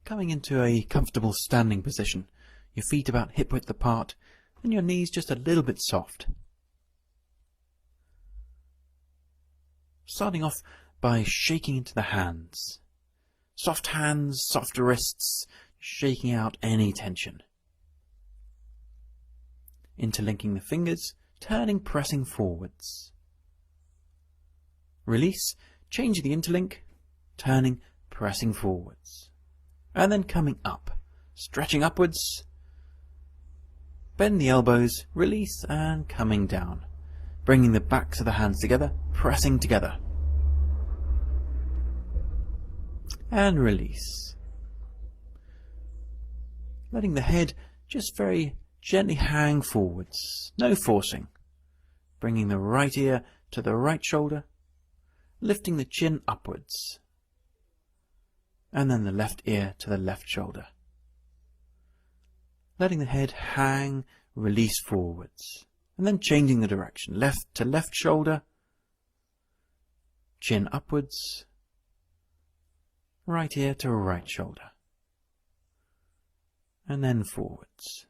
coming into a comfortable standing position, your feet about hip width apart and your knees just a little bit soft. Starting off by shaking into the hands. Soft hands, soft wrists, shaking out any tension. Interlinking the fingers, turning, pressing forwards. Release, change the interlink, turning, pressing forwards. And then coming up, stretching upwards. Bend the elbows, release, and coming down. Bringing the backs of the hands together, pressing together. And release. Letting the head just very gently hang forwards, no forcing. Bringing the right ear to the right shoulder, lifting the chin upwards. And then the left ear to the left shoulder. Letting the head hang, release forwards. And then changing the direction, left to left shoulder, chin upwards, right ear to right shoulder, and then forwards.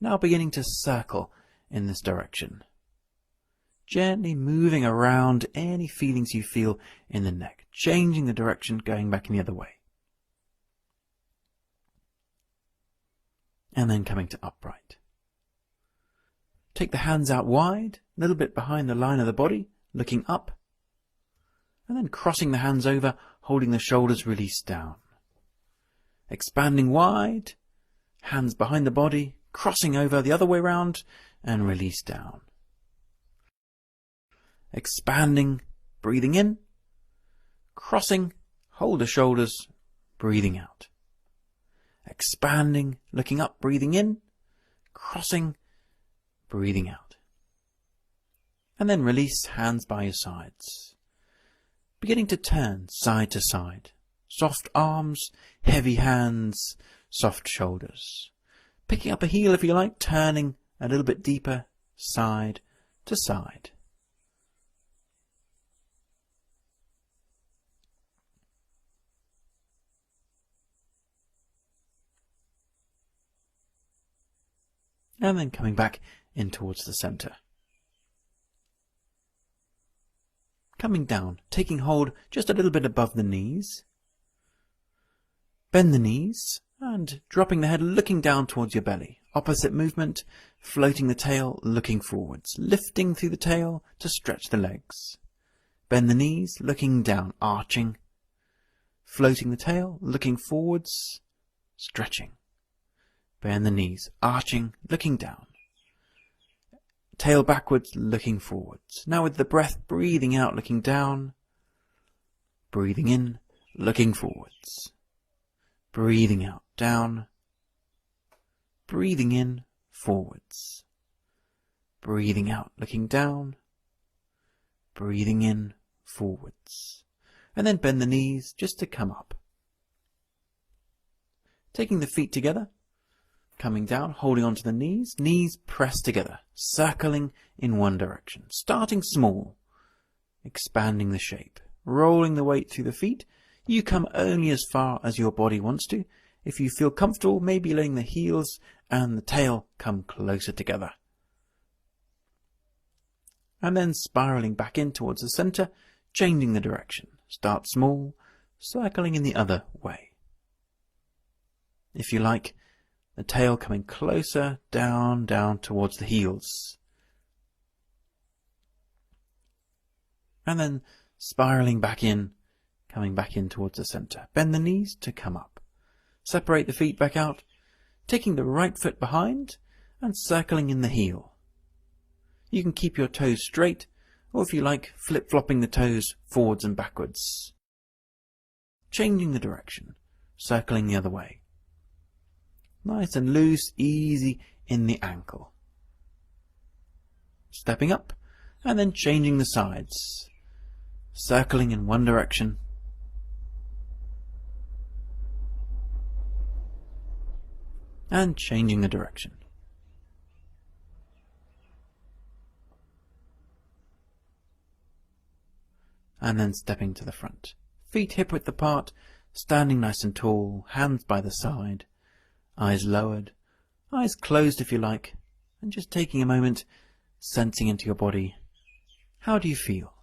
Now beginning to circle in this direction, gently moving around any feelings you feel in the neck, changing the direction, going back in the other way. And then coming to upright. Take the hands out wide, a little bit behind the line of the body, looking up, and then crossing the hands over, holding the shoulders released down. Expanding wide, hands behind the body, crossing over the other way round, and release down. Expanding, breathing in, crossing, hold the shoulders, breathing out. Expanding, looking up, breathing in, crossing, breathing out. And then release, hands by your sides. Beginning to turn side to side. Soft arms, heavy hands, soft shoulders. Picking up a heel if you like, turning a little bit deeper, side to side. And then coming back in towards the center. Coming down, taking hold just a little bit above the knees. Bend the knees and dropping the head, looking down towards your belly. Opposite movement, floating the tail, looking forwards. Lifting through the tail to stretch the legs. Bend the knees, looking down, arching. Floating the tail, looking forwards, stretching. Bend the knees, arching, looking down. Tail backwards, looking forwards. Now with the breath, breathing out, looking down. Breathing in, looking forwards. Breathing out, down. Breathing in, forwards. Breathing out, looking down. Breathing in, forwards. And then bend the knees just to come up. Taking the feet together. Coming down, holding onto the knees pressed together, circling in one direction, starting small, expanding the shape, rolling the weight through the feet. You come only as far as your body wants to. If you feel comfortable, maybe letting the heels and the tail come closer together. And then spiraling back in towards the center, changing the direction. Start small, circling in the other way. If you like, the tail coming closer, down towards the heels. And then spiraling back in, coming back in towards the center. Bend the knees to come up. Separate the feet back out, taking the right foot behind and circling in the heel. You can keep your toes straight, or if you like, flip-flopping the toes forwards and backwards. Changing the direction, circling the other way. Nice and loose, easy in the ankle. Stepping up and then changing the sides. Circling in one direction. And changing the direction. And then stepping to the front. Feet hip width apart, standing nice and tall, hands by the side, eyes lowered, eyes closed if you like, and just taking a moment, sensing into your body. How do you feel?